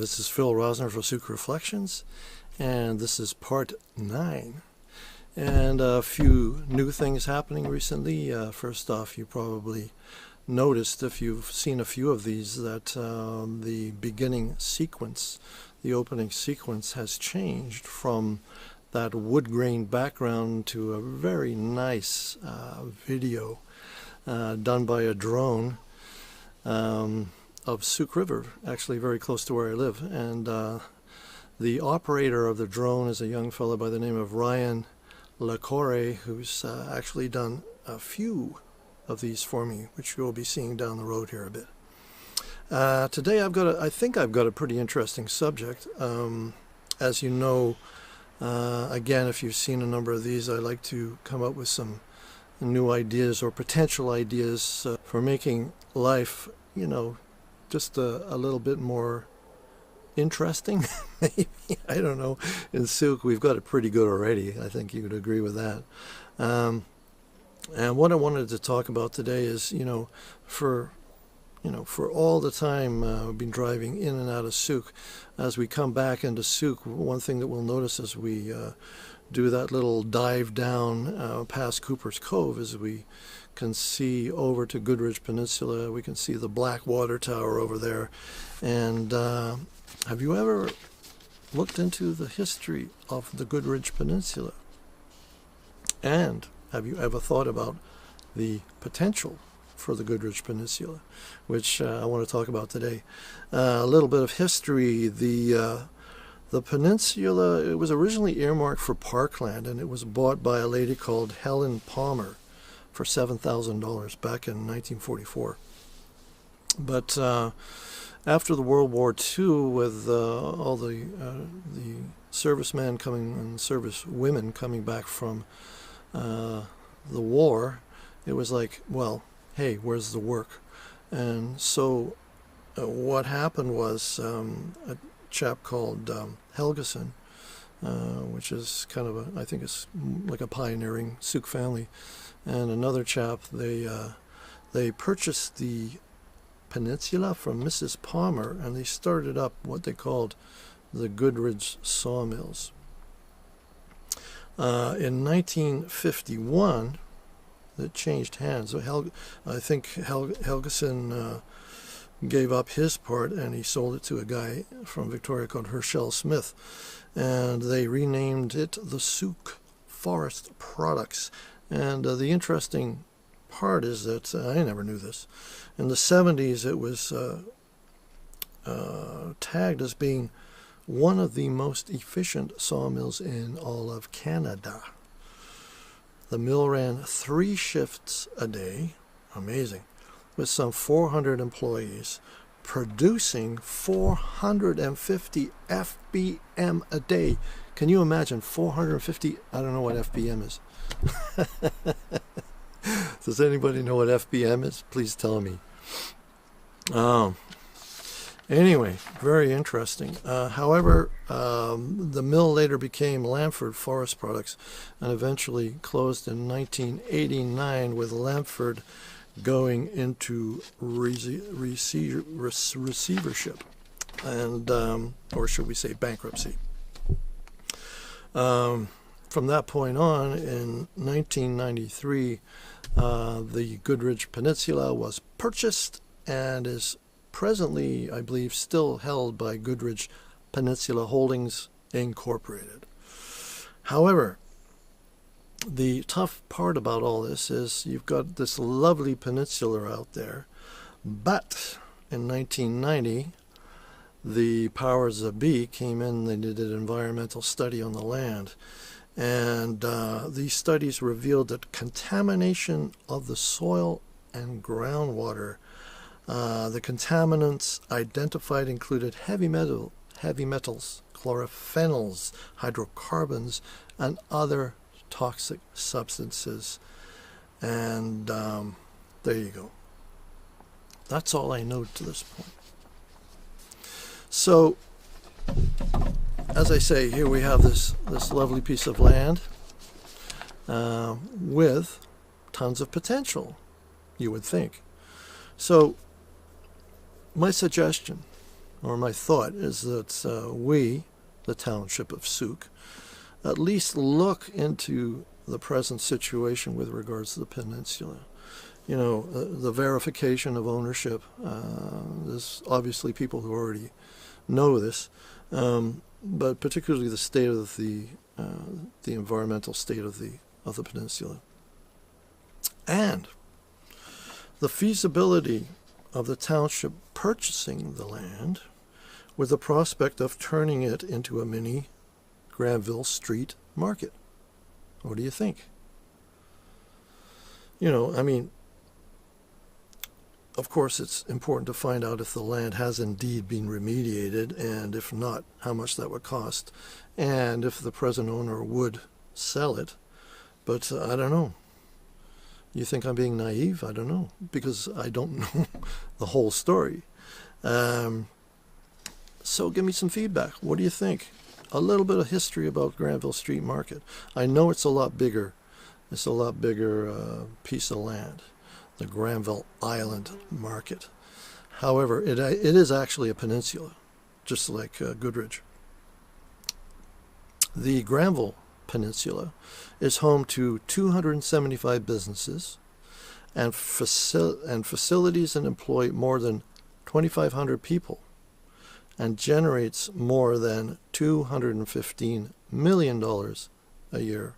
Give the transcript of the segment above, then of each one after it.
This is Phil Rosner for Sooke Reflections, and this is part 9. And a few new things happening recently. First off, you probably noticed, if you've seen a few of these, that the beginning sequence, the opening sequence, has changed from that wood grain background to a very nice video done by a drone of Sooke River, actually very close to where I live. And the operator of the drone is a young fellow by the name of Ryan LaCorre, who's actually done a few of these for me, which you'll be seeing down the road here a bit. Today I think I've got a pretty interesting subject. As you know, again, if you've seen a number of these, I like to come up with some new ideas or potential ideas for making life, just a little bit more interesting, maybe. I don't know. In Sooke, we've got it pretty good already. I think you would agree with that. And what I wanted to talk about today is, for all the time we've been driving in and out of Sooke, as we come back into Sooke, one thing that we'll notice as we do that little dive down past Cooper's Cove is we can see over to Goodridge Peninsula. We can see the Black Water Tower over there. And have you ever looked into the history of the Goodridge Peninsula? And have you ever thought about the potential for the Goodridge Peninsula, which I want to talk about today? A little bit of history. The peninsula, it was originally earmarked for parkland, and it was bought by a lady called Helen Palmer for $7,000 back in 1944. But after the World War II, with all the servicemen coming and service women coming back from the war, it was like, well, hey, where's the work? And so what happened was a chap called Helgeson, which is kind of I think it's like a pioneering Sooke family, and another chap, they purchased the peninsula from Mrs. Palmer, and they started up what they called the Goodridge sawmills. In 1951, it changed hands. So I think Helgeson gave up his part, and he sold it to a guy from Victoria called Herschel Smith, and they renamed it the Sooke Forest Products. And the interesting part is that I never knew this. In the 70s, it was tagged as being one of the most efficient sawmills in all of Canada. The mill ran 3 shifts a day, amazing, with some 400 employees, producing 450 FBM a day. Can you imagine 450? I don't know what FBM is. Does anybody know what FBM is? Please tell me. Anyway, very interesting. However, the mill later became Lamford Forest Products and eventually closed in 1989, with Lamford going into receivership, and or should we say bankruptcy. From that point on, in 1993, the Goodridge Peninsula was purchased and is presently, I believe, still held by Goodridge Peninsula Holdings Incorporated. However, the tough part about all this is you've got this lovely peninsula out there, but in 1990, the powers that be came in, they did an environmental study on the land, and these studies revealed that contamination of the soil and groundwater, the contaminants identified included heavy metals, chlorophenols, hydrocarbons, and other toxic substances. And there you go. That's all I know to this point. So, as I say, here we have this lovely piece of land with tons of potential, you would think. So, my suggestion or my thought, is that we, the township of Sooke, at least look into the present situation with regards to the peninsula. You know, the verification of ownership. There's obviously people who already know this, but particularly the state of the environmental state of the peninsula, and the feasibility of the township purchasing the land with the prospect of turning it into a mini Granville Street market. What do you think? You know, I mean, of course, it's important to find out if the land has indeed been remediated, and if not, how much that would cost, and if the present owner would sell it. But I don't know. You think I'm being naive? I don't know, because I don't know the whole story. So give me some feedback. What do you think? A little bit of history about Granville Street Market. I know it's a lot bigger. It's a lot bigger piece of land, the Granville Island Market. However, it is actually a peninsula, just like Goodridge. The Granville Peninsula is home to 275 businesses and facilities, and employ more than 2,500 people, and generates more than $215 million a year.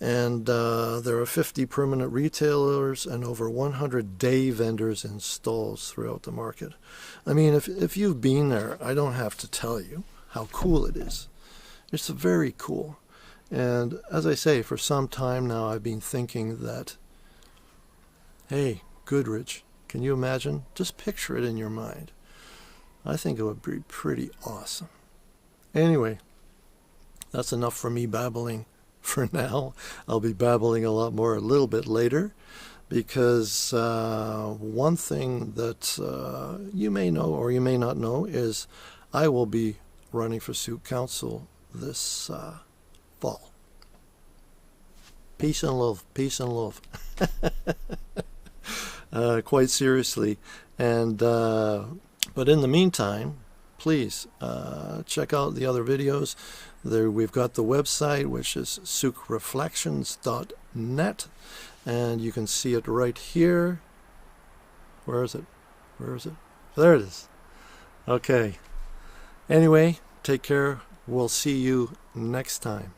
And there are 50 permanent retailers and over 100 day vendors in stalls throughout the market. I mean, if you've been there, I don't have to tell you how cool it is. It's very cool. And as I say, for some time now, I've been thinking that, hey, Goodridge, can you imagine? Just picture it in your mind. I think it would be pretty awesome. Anyway, that's enough for me babbling for now. I'll be babbling a lot more a little bit later, because one thing that you may know or you may not know is I will be running for Sooke Council this fall. Peace and love. Peace and love. Quite seriously. And but in the meantime, please check out the other videos. There we've got the website, which is SookeReflections.net, and you can see it right here. Where is it? Where is it? There it is. Okay. Anyway, take care. We'll see you next time.